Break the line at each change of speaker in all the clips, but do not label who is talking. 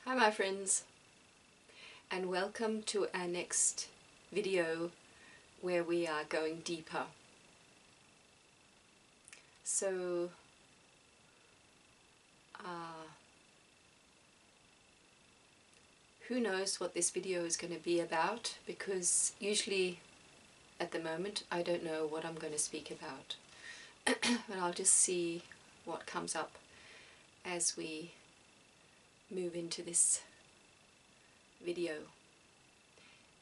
Hi my friends, and welcome to our next video where we are going deeper. So who knows what this video is going to be about, because usually at the moment I don't know what I'm going to speak about. But I'll just see what comes up as we move into this video.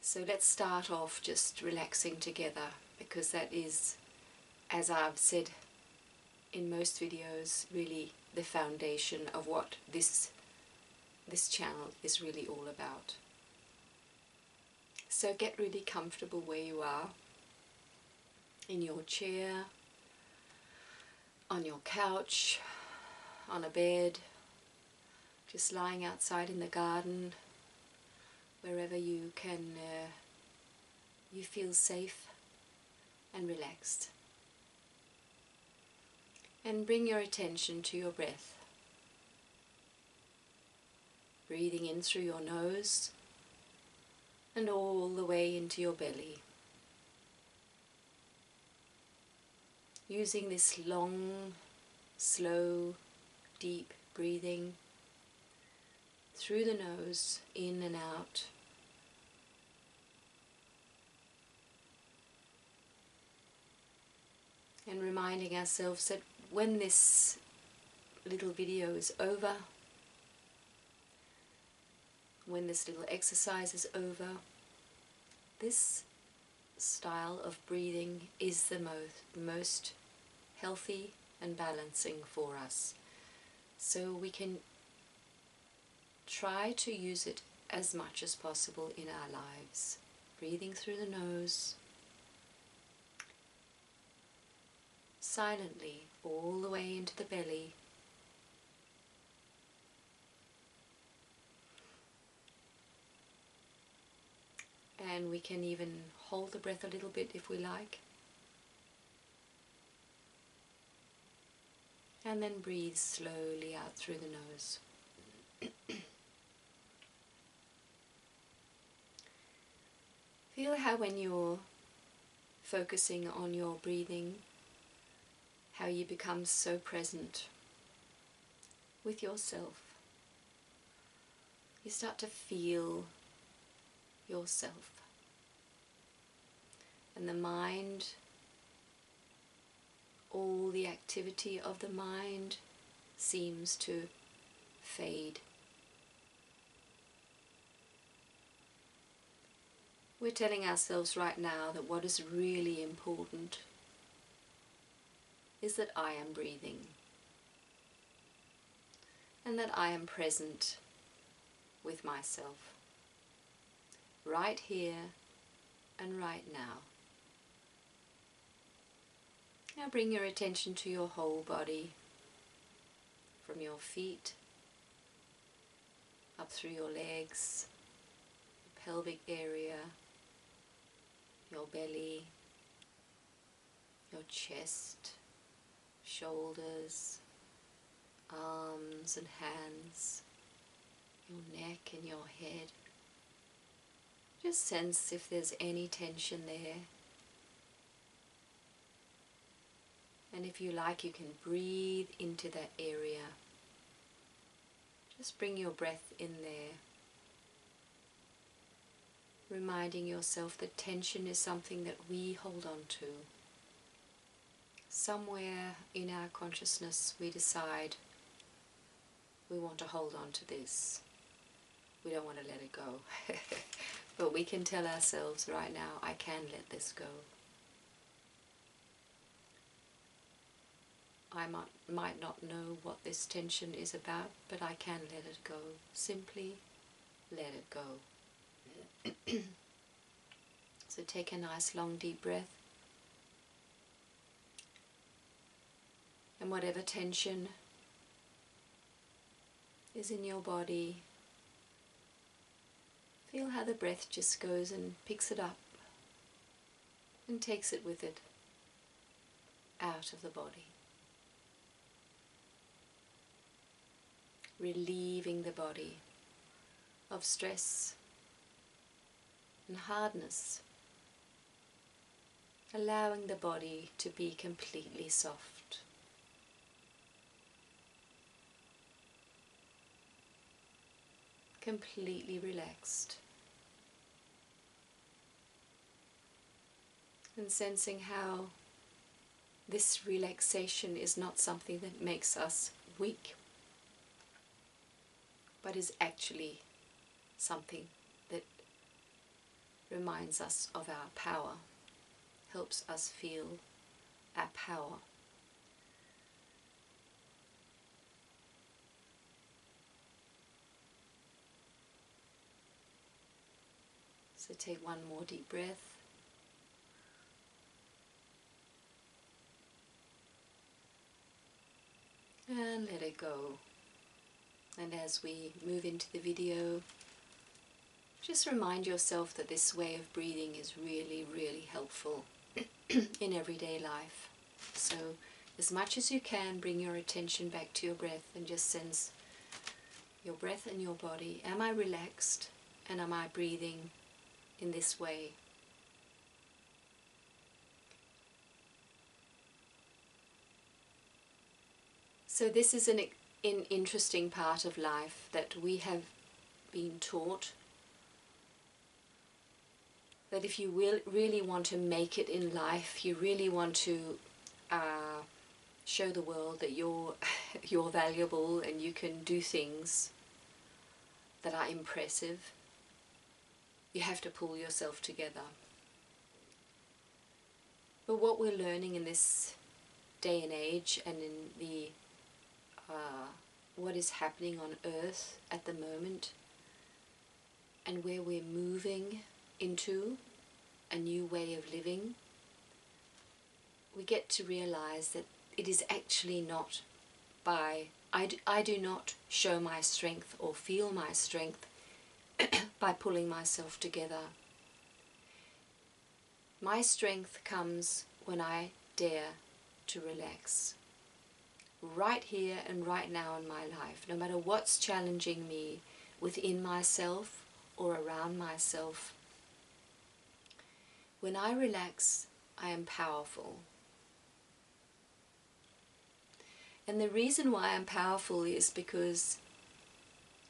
So let's start off just relaxing together, because that is, as I've said in most videos, really the foundation of what this channel is really all about. So get really comfortable where you are, in your chair, on your couch, on a bed, just lying outside in the garden, wherever you can, you feel safe and relaxed. And bring your attention to your breath. Breathing in through your nose and all the way into your belly. Using this long, slow, deep breathing through the nose, in and out. And reminding ourselves that when this little video is over, when this little exercise is over, this style of breathing is the most healthy and balancing for us. So we can try to use it as much as possible in our lives. Breathing through the nose, silently, all the way into the belly. And we can even hold the breath a little bit if we like. And then breathe slowly out through the nose. Feel how when you're focusing on your breathing, how you become so present with yourself. You start to feel yourself. And the mind, all the activity of the mind seems to fade. We're telling ourselves right now that what is really important is that I am breathing, and that I am present with myself, right here and right now. Now bring your attention to your whole body, from your feet, up through your legs, the pelvic area, your belly, your chest, shoulders, arms and hands, your neck and your head. Just sense if there's any tension there. And if you like, you can breathe into that area. Just bring your breath in there, reminding yourself that tension is something that we hold on to. Somewhere in our consciousness we decide we want to hold on to this. We don't want to let it go. But we can tell ourselves right now, I can let this go. I might not know what this tension is about, but I can let it go. Simply let it go. So take a nice long deep breath. And whatever tension is in your body, feel how the breath just goes and picks it up and takes it with it out of the body. Relieving the body of stress and hardness, allowing the body to be completely soft. Completely relaxed. And sensing how this relaxation is not something that makes us weak, but is actually something that reminds us of our power, helps us feel our power. So take one more deep breath. And let it go. And as we move into the video, just remind yourself that this way of breathing is really, really helpful in everyday life. So as much as you can, bring your attention back to your breath and just sense your breath and your body. Am I relaxed? And am I breathing in this way? So this is an interesting part of life that we have been taught, that if you really want to make it in life, you really want to show the world that you're valuable and you can do things that are impressive, you have to pull yourself together. But what we're learning in this day and age, and in the what is happening on earth at the moment, and where we're moving into a new way of living, we get to realize that it is actually not by, I do not show my strength or feel my strength by pulling myself together. My strength comes when I dare to relax. Right here and right now in my life, no matter what's challenging me within myself or around myself, when I relax, I am powerful. And the reason why I'm powerful is because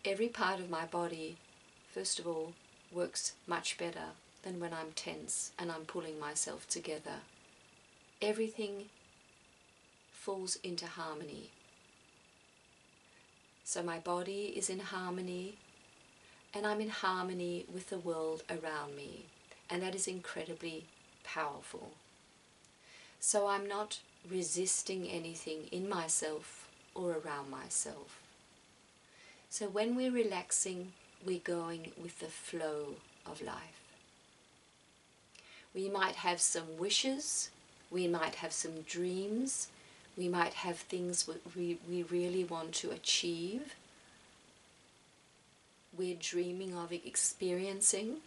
every part of my body, first of all, works much better than when I'm tense and I'm pulling myself together. Everything falls into harmony. So my body is in harmony, and I'm in harmony with the world around me, and that is incredibly powerful. So I'm not resisting anything in myself or around myself. So when we're relaxing, we're going with the flow of life. We might have some wishes, we might have some dreams, we might have things we really want to achieve, we're dreaming of experiencing.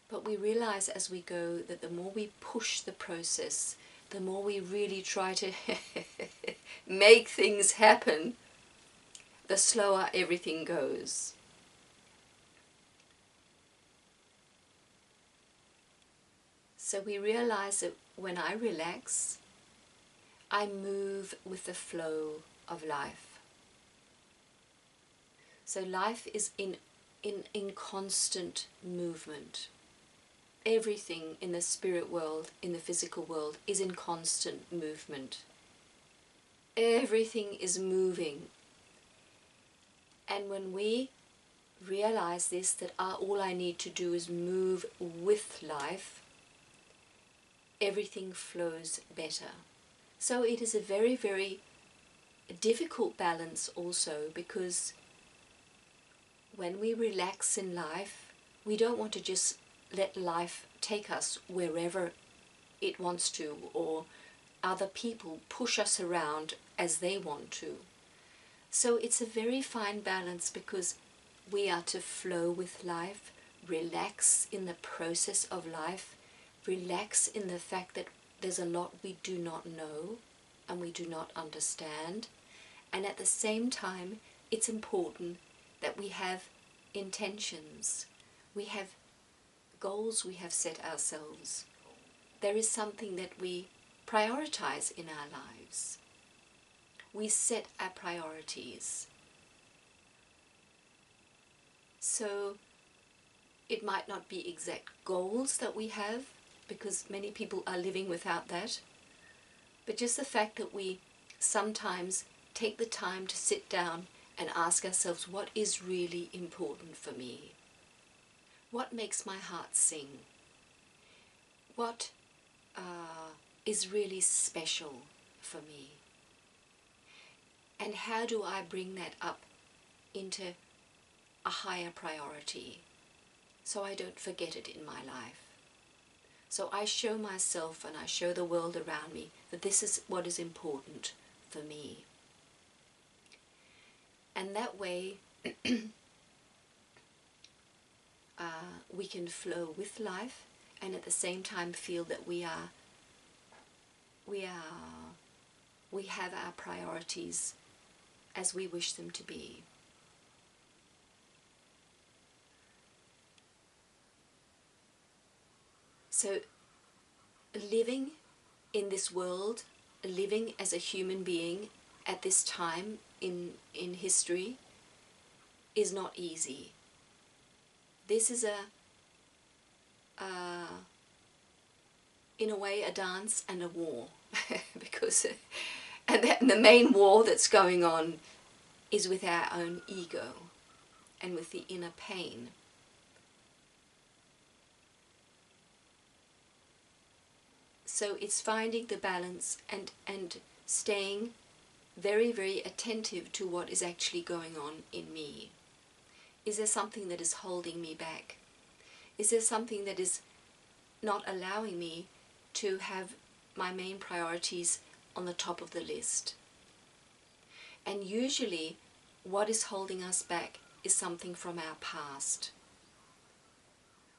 But we realize as we go that the more we push the process, the more we really try to make things happen, the slower everything goes. So we realize that when I relax, I move with the flow of life. So life is in constant movement. Everything in the spirit world, in the physical world, is in constant movement. Everything is moving. And when we realize this, that all I need to do is move with life, everything flows better. So it is a very, very difficult balance also, because when we relax in life, we don't want to just let life take us wherever it wants to, or other people push us around as they want to. So it's a very fine balance, because we are to flow with life, relax in the process of life, relax in the fact that there's a lot we do not know and we do not understand. And at the same time, it's important that we have intentions, we have goals we have set ourselves. There is something that we prioritize in our lives. We set our priorities. So it might not be exact goals that we have, because many people are living without that, but just the fact that we sometimes take the time to sit down and ask ourselves, what is really important for me? What makes my heart sing? What is really special for me? And how do I bring that up into a higher priority so I don't forget it in my life? So I show myself and I show the world around me that this is what is important for me. And that way we can flow with life and at the same time feel that we have our priorities as we wish them to be. So living in this world, living as a human being at this time in history is not easy. This is in a way a dance and a war because and the main war that's going on is with our own ego and with the inner pain. So it's finding the balance and staying very, very attentive to what is actually going on in me. Is there something that is holding me back? Is there something that is not allowing me to have my main priorities on the top of the list? And usually what is holding us back is something from our past.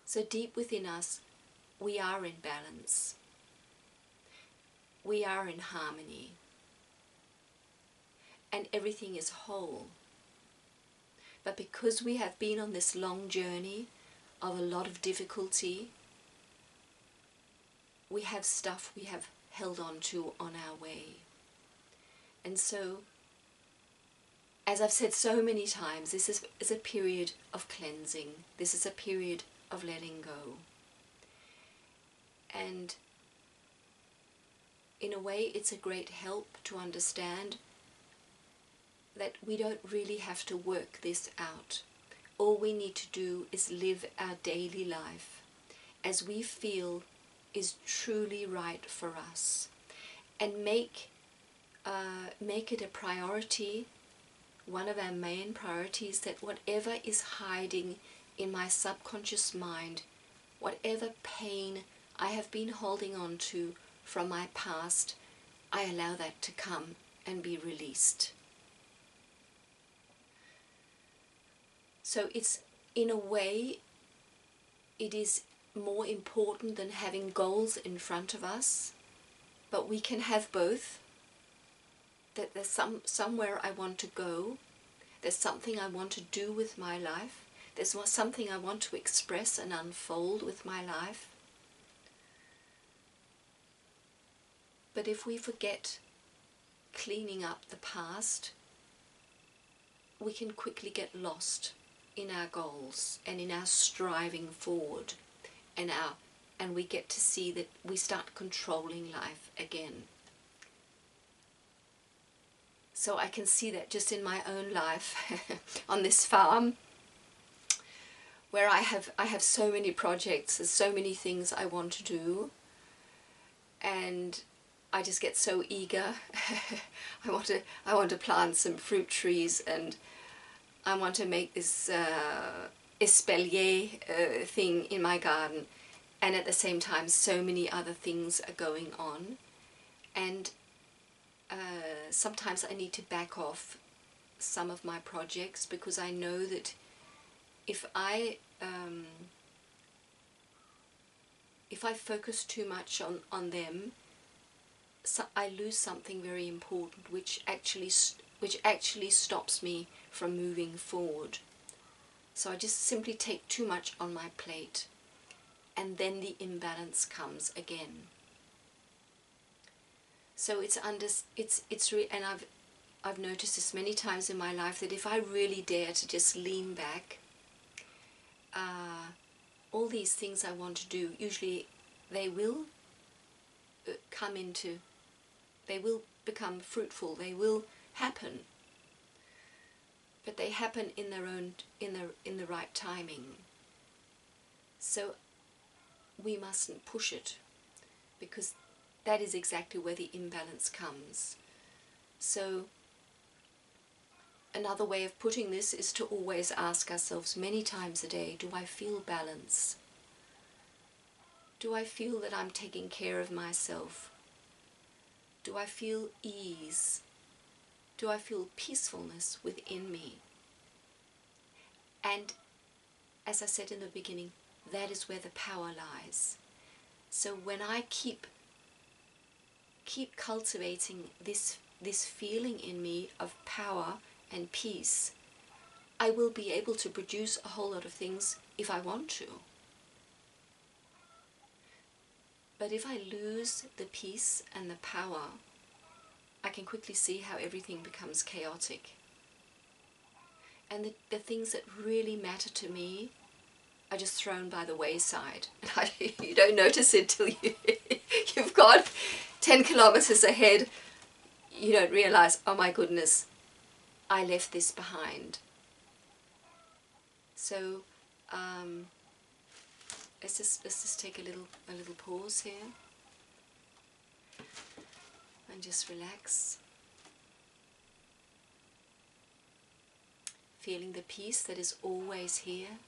So deep within us, we are in balance. We are in harmony. And everything is whole. But because we have been on this long journey of a lot of difficulty, we have stuff we have held on to on our way. And so, as I've said so many times, this is a period of cleansing. This is a period of letting go. And in a way, it's a great help to understand that we don't really have to work this out. All we need to do is live our daily life as we feel is truly right for us, and make it a priority, one of our main priorities, that whatever is hiding in my subconscious mind, whatever pain I have been holding on to from my past, I allow that to come and be released. So it's, in a way, it is more important than having goals in front of us, but we can have both. That there's somewhere I want to go, there's something I want to do with my life, there's something I want to express and unfold with my life. But if we forget cleaning up the past, we can quickly get lost in our goals and in our striving forward, and we get to see that we start controlling life again. So I can see that just in my own life on this farm, where I have so many projects, there's so many things I want to do, and I just get so eager. I want to plant some fruit trees, and I want to make this espalier thing in my garden, and at the same time so many other things are going on, and sometimes I need to back off some of my projects, because I know that if I focus too much on them, so I lose something very important, which actually stops me from moving forward. So I just simply take too much on my plate, and then the imbalance comes again. So and I've noticed this many times in my life, that if I really dare to just lean back, all these things I want to do, usually they will they will become fruitful, they will happen, but they happen in their own, in the right timing. So we mustn't push it, because that is exactly where the imbalance comes. So another way of putting this is to always ask ourselves many times a day, do I feel balance? Do I feel that I'm taking care of myself? Do I feel ease? Do I feel peacefulness within me? And as I said in the beginning, that is where the power lies. So when I keep cultivating this feeling in me of power and peace, I will be able to produce a whole lot of things if I want to. But if I lose the peace and the power, I can quickly see how everything becomes chaotic. And the things that really matter to me are just thrown by the wayside. And you don't notice it till you've gone 10 kilometers ahead. You don't realize, oh my goodness, I left this behind. So let's just take a little pause here and just relax, feeling the peace that is always here.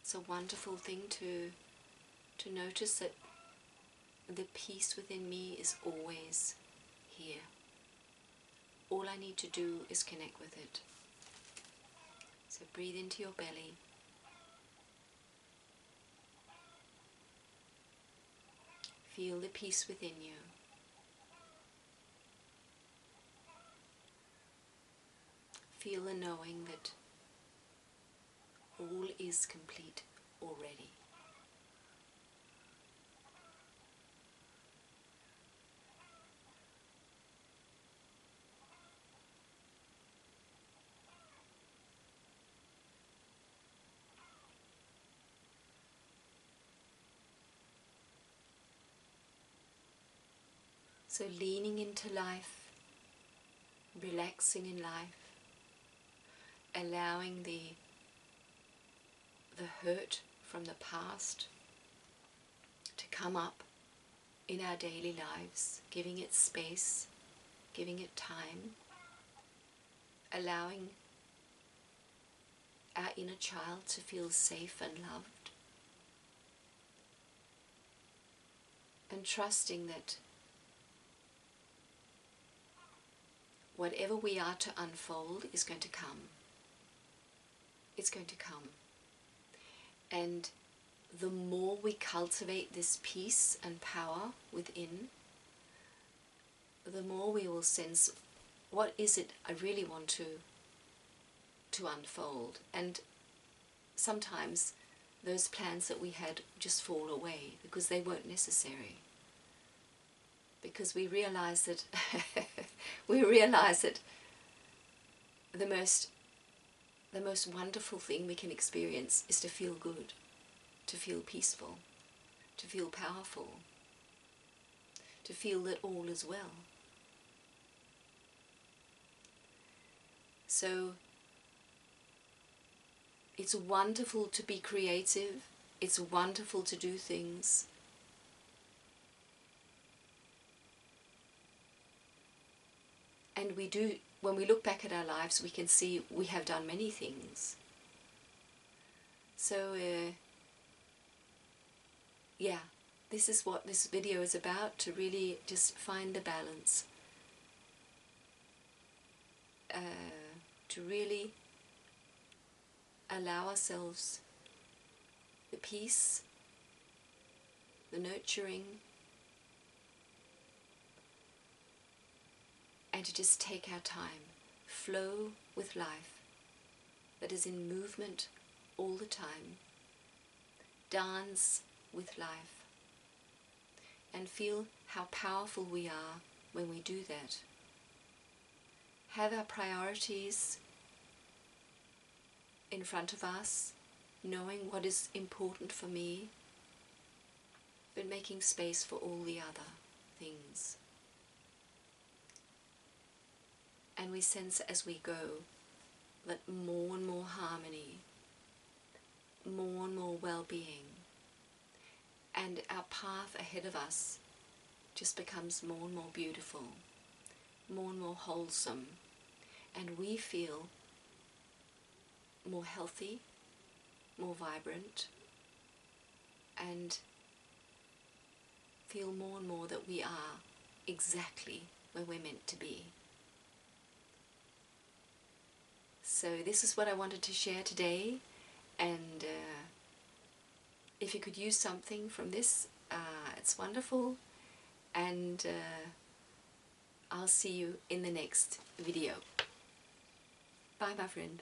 It's a wonderful thing to notice that the peace within me is always here. All I need to do is connect with it. So breathe into your belly. Feel the peace within you. Feel the knowing that all is complete already. So leaning into life, relaxing in life, allowing the hurt from the past to come up in our daily lives, giving it space, giving it time, allowing our inner child to feel safe and loved, and trusting that whatever we are to unfold is going to come. It's going to come. And the more we cultivate this peace and power within, the more we will sense, what is it I really want to unfold? And sometimes those plans that we had just fall away because they weren't necessary. Because we realize that the most wonderful thing we can experience is to feel good, to feel peaceful, to feel powerful, to feel that all is well. So it's wonderful to be creative, it's wonderful to do things. And we do, when we look back at our lives, we can see we have done many things. So, yeah, this is what this video is about, to really just find the balance. To really allow ourselves the peace, the nurturing, and to just take our time, flow with life, that is in movement all the time. Dance with life and feel how powerful we are when we do that. Have our priorities in front of us, knowing what is important for me, but making space for all the other things. And we sense as we go that more and more harmony, more and more well-being, and our path ahead of us just becomes more and more beautiful, more and more wholesome, and we feel more healthy, more vibrant, and feel more and more that we are exactly where we're meant to be. So this is what I wanted to share today, and if you could use something from this, it's wonderful, and I'll see you in the next video. Bye, my friend.